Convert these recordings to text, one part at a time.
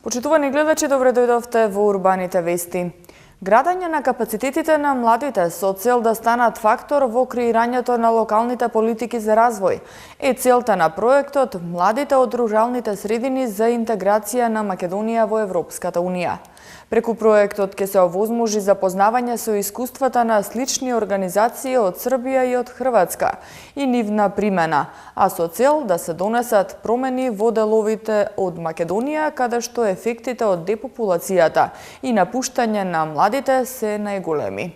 Почитувани гледачи, добре дојдовте во урбаните вести. Градење на капацитетите на младите со цел да станат фактор во креирањето на локалните политики за развој е целта на проектот Младите од руралните средини за интеграција на Македонија во Европската Унија. Преку проектот ќе се овозможи запознавање со искуствата на слични организации од Србија и од Хрватска и нивна примена, а со цел да се донесат промени во деловите од Македонија, каде што ефектите од депопулацијата и напуштање на младите се најголеми.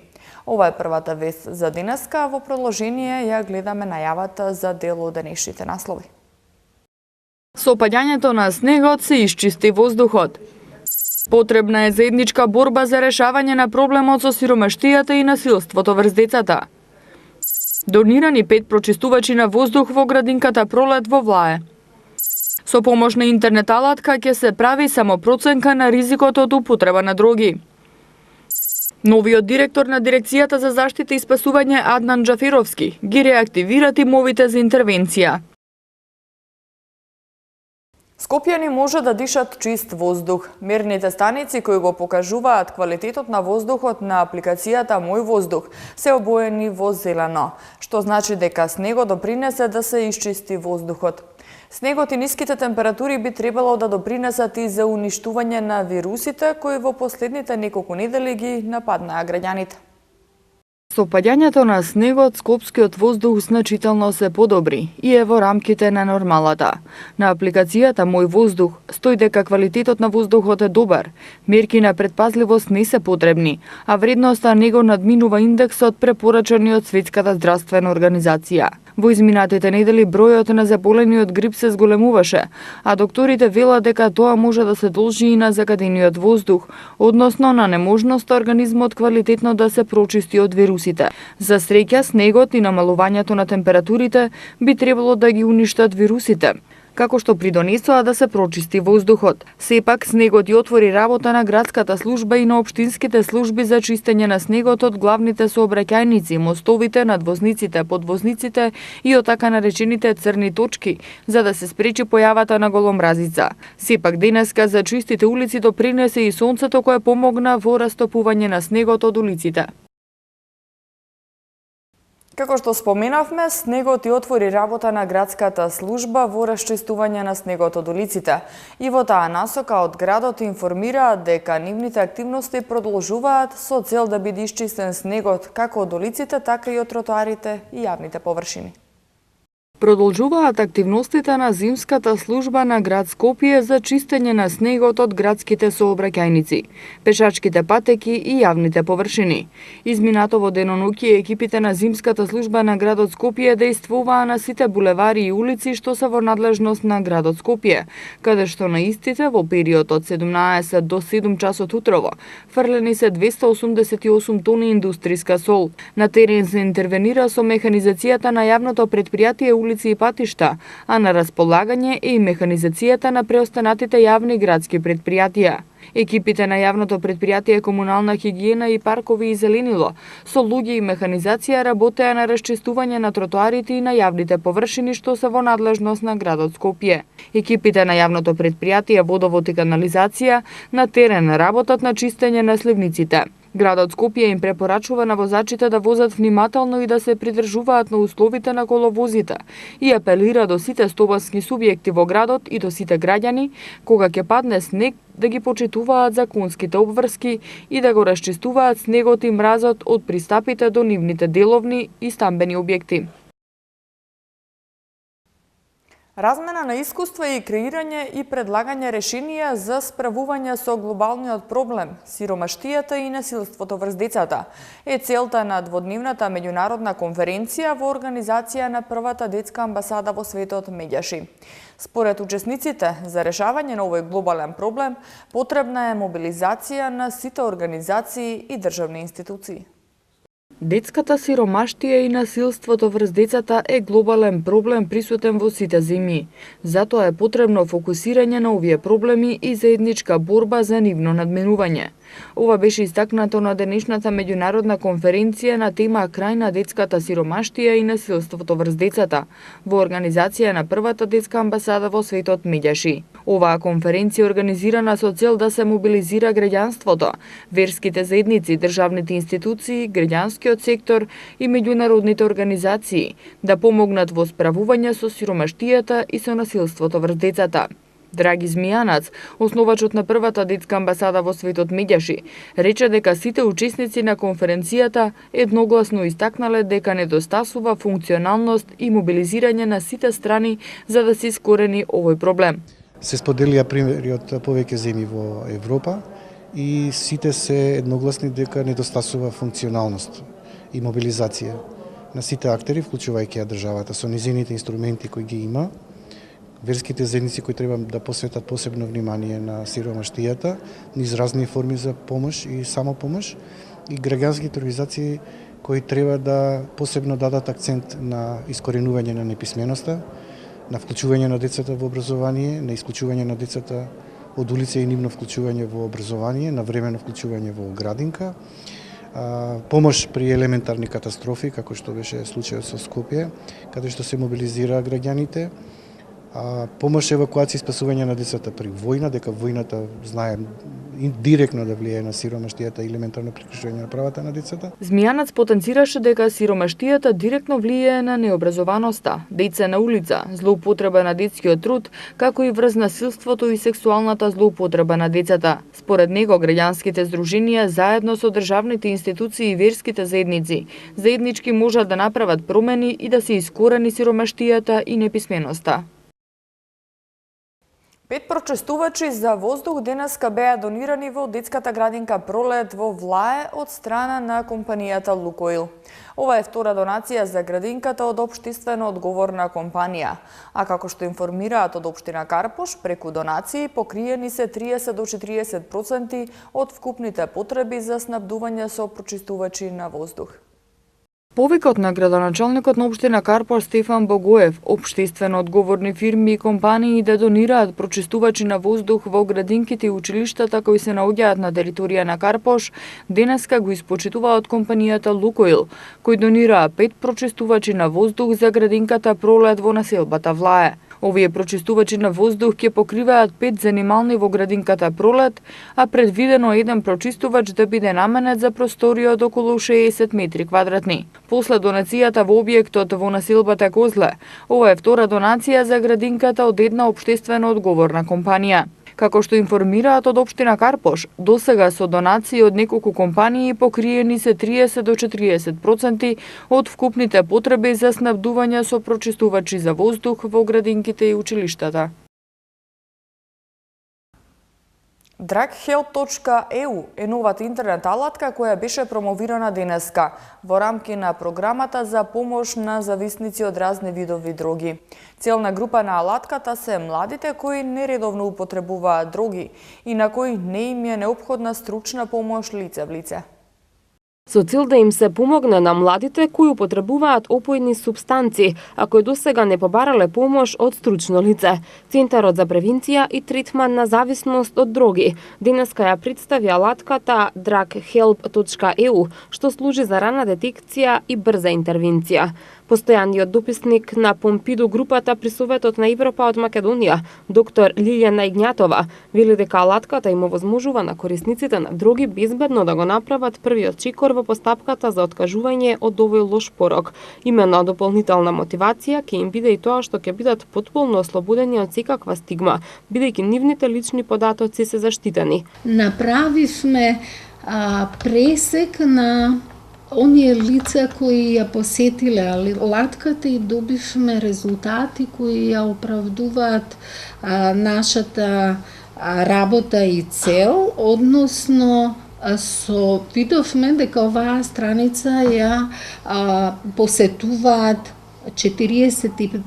Ова е првата вест за денеска, во продолжение ја гледаме најавата за дел од денешните наслови. Со опаѓањето на снегот се исчисти воздухот. Потребна е заедничка борба за решавање на проблемот со сиромаштијата и насилството врз децата. Донирани 5 прочистувачи на воздух во градинката Пролет во Влае. Со помош на интернет алатка ќе се прави само проценка на ризикот од употреба на дроги. Новиот директор на Дирекцијата за заштита и спасување Аднан Джаферовски ги реактивира тимовите за интервенција. Скопјани може да дишат чист воздух. Мерните станици кои го покажуваат квалитетот на воздухот на апликацијата Мој воздух се обоени во зелено, што значи дека снегот допринесе да се исчисти воздухот. Снегот и ниските температури би требало да допринесат и за уништување на вирусите кои во последните неколку недели ги нападнаа граѓаните. Со опаѓањето на снегот, скопскиот воздух значително се подобри и е во рамките на нормалата. На апликацијата Мој воздух стои дека квалитетот на воздухот е добар, мерки на предпазливост не се потребни, а вредноста него надминува индексот препорачани од Светската здравствена организација. Во изминатите недели бројот на заболени од грип се зголемуваше, а докторите велат дека тоа може да се должи и на загадениот воздух, односно на неможноста организмот квалитетно да се прочисти од вирусите. За среќа, снегот и намалувањето на температурите би требало да ги уништат вирусите, како што придонесоа да се прочисти воздухот. Сепак, снегот и отвори работа на градската служба и на општинските служби за чистење на снегот од главните сообраќајници, мостовите, надвозниците, подвозниците и од така наречените црни точки, за да се спречи појавата на голомразица. Сепак, денеска за чистите улици допринесе и сонцето кое помогна во растопување на снегот од улиците. Како што споменавме, снегот и отвори работа на градската служба во расчистување на снегот од улиците. И во таа насока од градот информираат дека нивните активности продолжуваат со цел да биде исчистен снегот како од улиците, така и од тротоарите и јавните површини. Продолжуваат активностите на зимската служба на град Скопје за чистење на снегот од градските сообраќајници, пешачките патеки и јавните површини. Изминатово деноноќе екипите на зимската служба на градот Скопје дејствуваа на сите булевари и улици што се во надлежност на градот Скопје, каде што на истите во период од 17 до 7 часот утрово фрлени се 288 тони индустријска сол. На терен се интервенира со механизацијата на јавното предпријатие улици и патишта, а на располагање е и механизацијата на преостанатите јавни градски предпријатија. Екипите на јавното предпријатие Комунална хигиена и паркови и зеленило со луѓе и механизација работеа на расчистување на тротоарите и на јавните површини што се во надлежност на градот Скопје. Екипите на јавното предпријатие Водовод и канализација на терен работат на чистење на сливниците. Градот Скопје им препорачува на возачите да возат внимателно и да се придржуваат на условите на коловозите и апелира до сите стопански субјекти во градот и до сите граѓани, кога ќе падне снег, да ги почитуваат законските обврски и да го расчистуваат снегот и мразот од пристапите до нивните деловни и стамбени објекти. Размена на искуства и креирање и предлагање решенија за справување со глобалниот проблем, сиромаштијата и насилството врз децата, е целта на дводневната меѓународна конференција во организација на првата детска амбасада во светот Медјаши. Според учесниците, за решавање на овој глобален проблем, потребна е мобилизација на сите организации и државни институции. Детската сиромаштија и насилството врз децата е глобален проблем присутен во сите земји. Затоа е потребно фокусирање на овие проблеми и заедничка борба за нивно надменување. Ова беше истакнато на денешната меѓународна конференција на тема крај на детската сиромаштија и насилството врз децата во организација на првата детска амбасада во светот Медјаши. Оваа конференција е организирана со цел да се мобилизира граѓанството, верските заедници, државните институции, граѓанскиот сектор и меѓународните организации да помогнат во справување со сиромаштијата и со насилството врз децата. Драги Змијанац, основачот на првата детска амбасада во светот Меѓаши, рече дека сите учесници на конференцијата едногласно истакнале дека недостасува функционалност и мобилизирање на сите страни за да се искорени овој проблем. Се споделија примери од повеќе земји во Европа и сите се едногласни дека недостасува функционалност и мобилизација на сите актери, вклучувајќи ја државата со низините инструменти кои ги има, верските заедници кои треба да посветат посебно внимание на сиромаштијата, низ разни форми за помош и самопомош, и граѓанските организации кои треба да посебно дадат акцент на искоренување на неписменоста, на вклучување на децата во образование, на исклучување на децата од улица и нивно вклучување во образование, на времено вклучување во градинка, помош при елементарни катастрофи, како што беше случајот со Скопје, каде што се мобилизира граѓаните, помош евакуација и спасување на децата при војна, дека војната, знаем, директно да влијае на сиромаштијата и елементарно прекршување на правата на децата. Змијанац потенцираше дека сиромаштијата директно влијае на необразованоста, деца на улица, злоупотреба на детскиот труд, како и врз насилството и сексуалната злоупотреба на децата. Според него, граѓанските здруженија заедно со државните институции и верските заедници заеднички можат да направат промени и да се искорени сиромаштијата и неписменоста. 5 прочестувачи за воздух денеска беа донирани во детската градинка Пролет во Влае од страна на компанијата Лукоил. Ова е втора донација за градинката од општествено одговорна компанија, а како што информираат од општина Карпош, преку донации покриени се 30 до 40% од вкупните потреби за снабдување со прочистувачи на воздух. Повикот на градоначалникот на општина Карпош Стефан Богоев, општествено одговорни фирми и компании да донираат прочистувачи на воздух во градинките и училиштата кои се наоѓаат на територија на Карпош, денеска го испочитуваат компанијата Лукоил, кои донираа 5 прочистувачи на воздух за градинката Пролет во населбата Влае. Овие прочистувачи на воздух ќе покриваат 5 занимални во градинката Пролет, а предвидено еден прочистувач да биде наменет за просторија од околу 60 метри квадратни. После донацијата во објектот во населбата Козле, ова е втора донација за градинката од една општествено одговорна компанија. Како што информираат од општина Карпош, досега со донации од неколку компании покриени се 30 до 40% од вкупните потреби за снабдување со прочистувачи за воздух во градинките и училиштата. Drughelp.eu е новата интернет алатка која беше промовирана денеска во рамки на програмата за помош на зависници од разни видови дроги. Целна група на алатката се младите кои нередовно употребуваат дроги и на кои не им е неопходна стручна помош лице в лице. Со цел да им се помогне на младите кои употребуваат опојни супстанци, а кои досега не побарале помош од стручно лице. Центарот за превенција и третман на зависност од дроги денеска ја представи алатката Drughelp.eu, што служи за рана детекција и брза интервенција. Постојаниот дописник на Помпиду групата при Советот на Европа од Македонија, доктор Лилјана Игњатова, вели дека алатката им овозможува на корисниците на дроги безбедно да го направат првиот чекор во постапката за откажување од овој лош порок. Именно дополнителна мотивација ќе им биде и тоа што ќе бидат потполно ослободени од секаква стигма, бидејќи нивните лични податоци се заштитени. Направивме пресек на оние лица кои ја посетиле алатката и добивме резултати кои ја оправдуваат нашата работа и цел, односно видовме дека оваа страница ја посетуваат 43%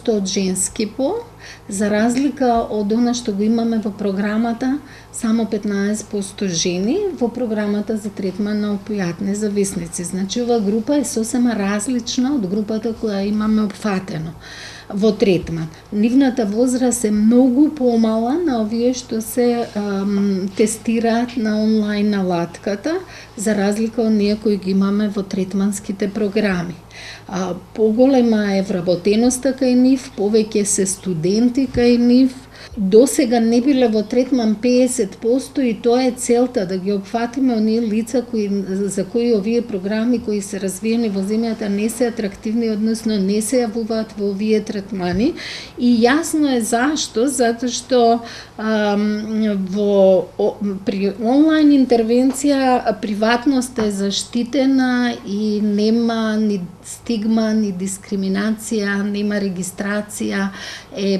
од женски пол, за разлика од она што го имаме во програмата, само 15% жени во програмата за третман на опијатни зависници. Значи, ова група е сосема различна од групата која имаме опфатено во третман. Нивната возраст е многу помала на овие што се тестираат на онлайн алатката, за разлика од ние кои ги имаме во третманските програми. Поголема е вработеноста кај нив, повеќе се студенти кај нив, до сега не биле во третман 50% и тоа е целта, да ги опфатиме оние лица за кои овие програми кои се развиени во земјата не се атрактивни, односно не се јавуваат во овие третмани. И јасно е зашто, затоа што при онлайн интервенција приватноста е заштитена и нема ни стигма, ни дискриминација, нема регистрација, е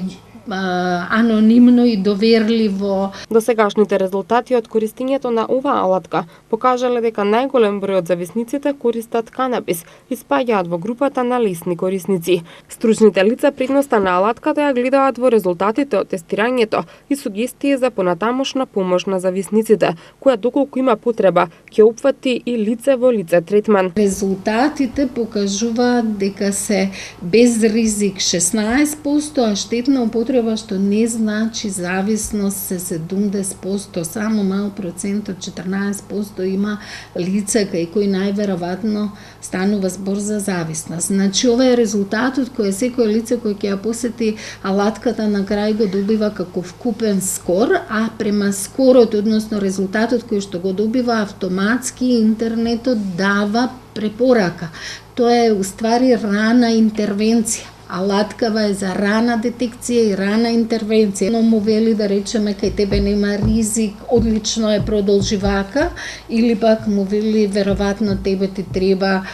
анонимно и доверливо. Досегашните резултати од користењето на оваа алатка покажале дека најголем број од зависниците користат канабис и спаѓаат во групата на лесни корисници. Стручните лица предноста на алатката ја гледаат во резултатите од тестирањето и сугестии за понатамошна помош на зависниците, која доколку има потреба ќе опфати и лице во лице третман. Резултатите покажуваат дека се без ризик 16%, а штетна употреба што не значи зависност се 70%, само мал процент од 14% има лица кај кои најверојатно станува збор за зависност. Значи ова е резултатот кој секој лице кој ќе ја посети алатката на крај го добива како вкупен скор, а према скорот, односно резултатот кој што го добива автоматски интернетот дава препорака. Тоа е уствари рана интервенција. Алаткава е за рана детекција и рана интервенција. Но му вели да речеме кај тебе нема ризик, одлично е продолжи вака, или пак му вели веројатно тебе ти треба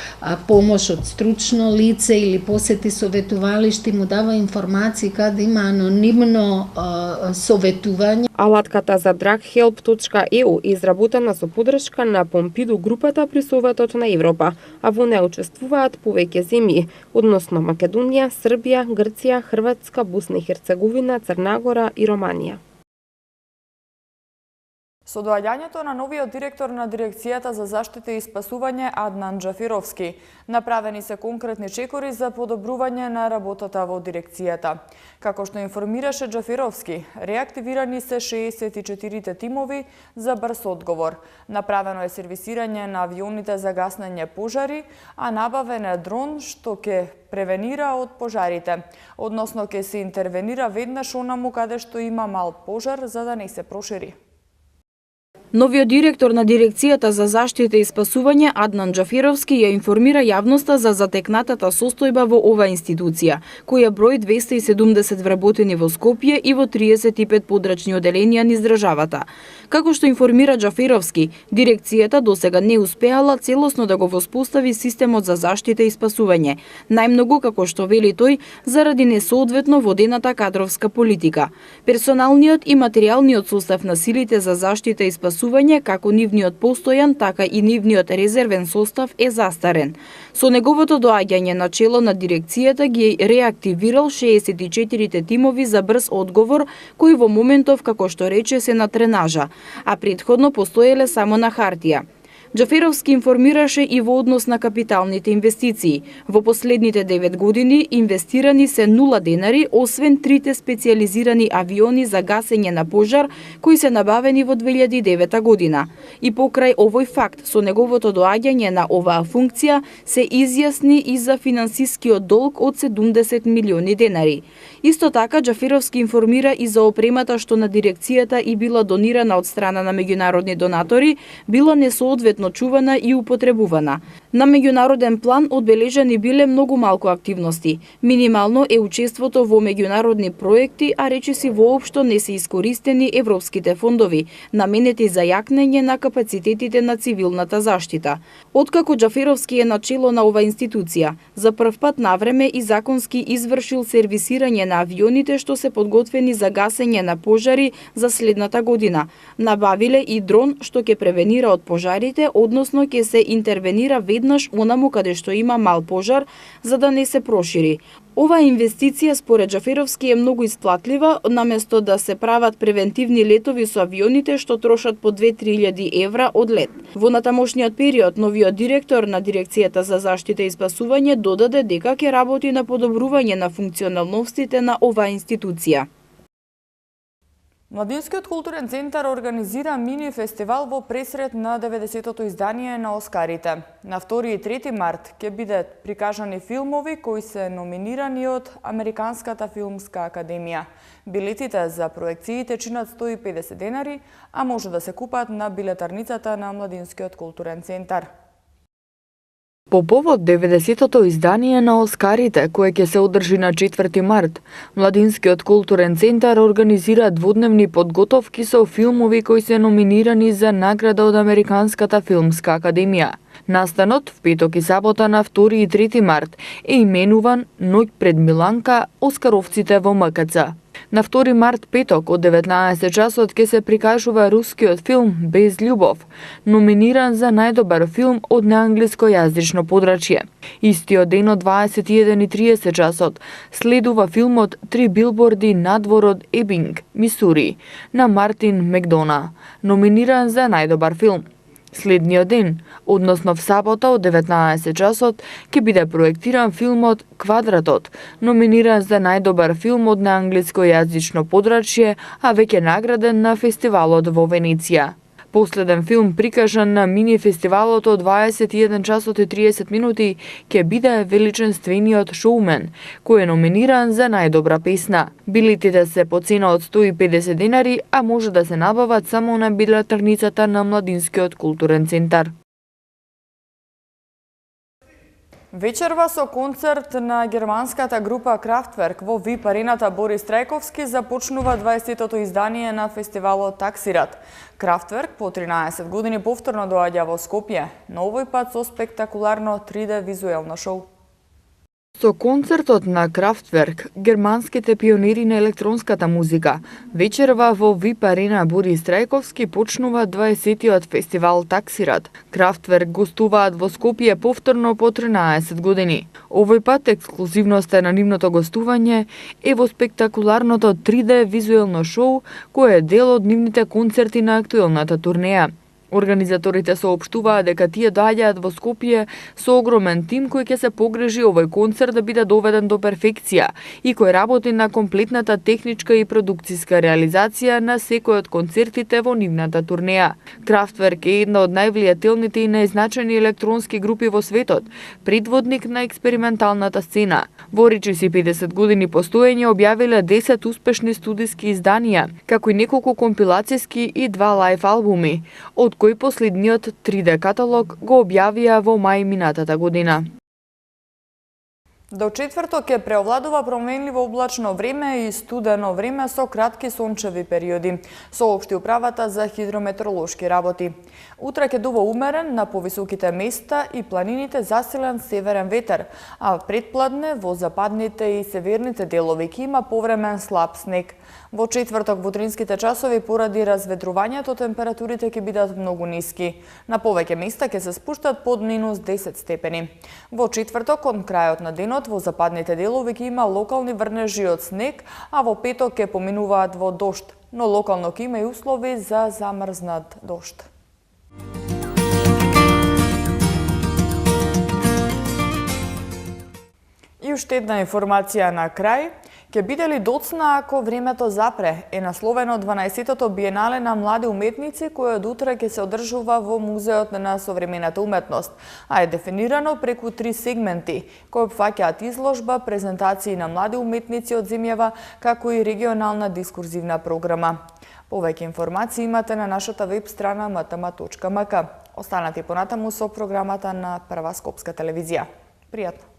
помош од стручно лице или посети советувалиште, му дава информации каде има анонимно советување. Алатката за drughelp.eu е изработена со поддршка на Помпиду групата при Советот на Европа, а во неа учествуваат повеќе земји, односно Македонија, Србија, Грција, Хрватска, Босна и Херцеговина, Црна Гора и Романија. Со доаѓањето на новиот директор на Дирекцијата за заштита и спасување Аднан Џафировски, направени се конкретни чекори за подобрување на работата во дирекцијата. Како што информираше Џафировски, реактивирани се 64 тимови за брз одговор. Направено е сервисирање на авионите за гаснење пожари, а набавен е дрон што ќе превенира од пожарите, односно ќе се интервенира веднаш онаму каде што има мал пожар за да не се прошири. Новиот директор на Дирекцијата за заштита и спасување Аднан Џафировски ја информира јавноста за затекнатата состојба во оваа институција, која број 270 вработени во Скопје и во 35 подрачни оделенија низ државата. Како што информира Џафировски, дирекцијата досега не успеала целосно да го воспостави системот за заштита и спасување, најмногу како што вели тој, заради несоодветно водената кадровска политика. Персоналниот и материјалниот состав на силите за заштита и спасување, како нивниот постојан, така и нивниот резервен состав е застарен. Со неговото доаѓање на чело на дирекцијата ги реактивирал 64 тимови за брз одговор, кои во моментов, како што рече, се на тренажа, а претходно постоеле само на хартија. Џафировски информираше и во однос на капиталните инвестиции. Во последните 9 години инвестирани се 0 денари, освен 3 специјализирани авиони за гасење на пожар, кои се набавени во 2009 година. И покрај овој факт, со неговото доаѓање на оваа функција, се изјасни и за финансискиот долг од 70 милиони денари. Исто така, Џафировски информира и за опремата што на дирекцијата и била донирана од страна на меѓународни донатори, била несоодветно чувана и употребувана. На меѓународен план одбележани биле многу малку активности. Минимално е учеството во меѓународни проекти, а речиси воопшто не се искористени европските фондови, наменети за јакнење на капацитетите на цивилната заштита. Откако Џафировски е начело на ова институција, за прв пат навреме и законски извршил сервисирање на авионите што се подготвени за гасење на пожари за следната година. Набавиле и дрон што ќе превенира од пожарите, односно ќе се интервенира веднаш онаму каде што има мал пожар, за да не се прошири. Оваа инвестиција според Џафировски е многу исплатлива, наместо да се прават превентивни летови со авионите што трошат по 2-3 евра од лет. Во натамошниот период, новиот директор на Дирекцијата за заштита и спасување додаде дека ќе работи на подобрување на функционалностите на оваа институција. Младинскиот културен центар организира мини фестивал во пресред на 90-тото издание на Оскарите. На 2 и 3 март ќе бидат прикажани филмови кои се номинирани од Американската филмска академија. Билетите за проекциите чинат 150 денари, а може да се купат на билетарницата на Младинскиот културен центар. По повод 90-тото издание на Оскарите, кое ќе се одржи на 4 март, Младинскиот културен центар организира двудневни подготовки со филмови кои се номинирани за награда од Американската филмска академија. Настанот в петок и сабота на 2 и 3 март е именуван Ноќ пред Миланка, Оскаровците во МКЦ. На 2 март петок од 19 часот ќе се прикажува рускиот филм Без љубов, номиниран за најдобар филм од неанглискојазично подрачје. Истиот ден од 21:30 часот следува филмот Три билборди надвор од Ебинг, Мисури, на Мартин Мекдона, номиниран за најдобар филм. Следниот ден, односно в сабота од 19 часот, ќе биде проектиран филмот Квадратот, номиниран за најдобар филм од неанглискојазично подрачје, а веќе награден на фестивалот во Венеција. Последен филм прикажан на мини фестивалот од 21 часот и 30 минути ќе биде Величенствениот шоумен, кој е номиниран за најдобра песна. Билетите се по цена од 150 денари, а може да се набават само на билетарницата на Младинскиот културен центар. Вечерва со концерт на германската група Kraftwerk во VIP арената Борис Трајковски започнува 20-тото издание на фестивалот Таксират. Kraftwerk по 13 години повторно доаѓа во Скопје, но овој пат со спектакуларно 3D визуелно шоу. Со концертот на Kraftwerk, германските пионери на електронската музика, вечерва во VIP арена Борис Трајковски почнува 20-тиот фестивал Таксират. Kraftwerk гостуваат во Скопје повторно по 13 години. Овој пат ексклузивноста на нивното гостување е во спектакуларното 3D визуелно шоу, кое е дел од нивните концерти на актуелната турнеја. Организаторите соопштуваат дека тие доаѓаат во Скопје со огромен тим кој ќе се погрежи овој концерт да биде доведен до перфекција и кој работи на комплетната техничка и продукциска реализација на секој од концертите во нивната турнеја. Kraftwerk е една од највлијателните и најзначајни електронски групи во светот, предводник на експерименталната сцена. Во речиси 50 години постоење објавиле 10 успешни студиски изданија, како и неколку компилацијски и 2 лајв албуми, од кој последниот 3D каталог го објавија во мај минатата година. До четврток ќе преовладува променливо облачно време и студено време со кратки сончеви периоди, соопшти управата за хидрометеоролошки работи. Утре ќе дува умерен на повисоките места и планините засилен северен ветер, а предпладне во западните и северните делови ќе има повремен слаб снег. Во четврток во утринските часови поради разветрувањето температурите ќе бидат многу ниски. На повеќе места ќе се спуштат под минус 10 степени. Во четврток кон крајот на денот во западните делови ќе има локални врнежи од снег, а во петок ќе поминуваат во дожд, но локално ќе има и услови за замрзнат дожд. И уште една информација на крај. Ќе биде ли доцна ако времето запре? Е насловено 12-тото биенале на млади уметници кој од утре ќе се одржува во Музеот на современата уметност, а е дефинирано преку 3 сегменти, кои опфаќаат изложба, презентации на млади уметници од земјава, како и регионална дискурзивна програма. Повеќе информации имате на нашата веб страна mtm.mk. Останете понатаму со програмата на Прва Скопска телевизија. Пријатно!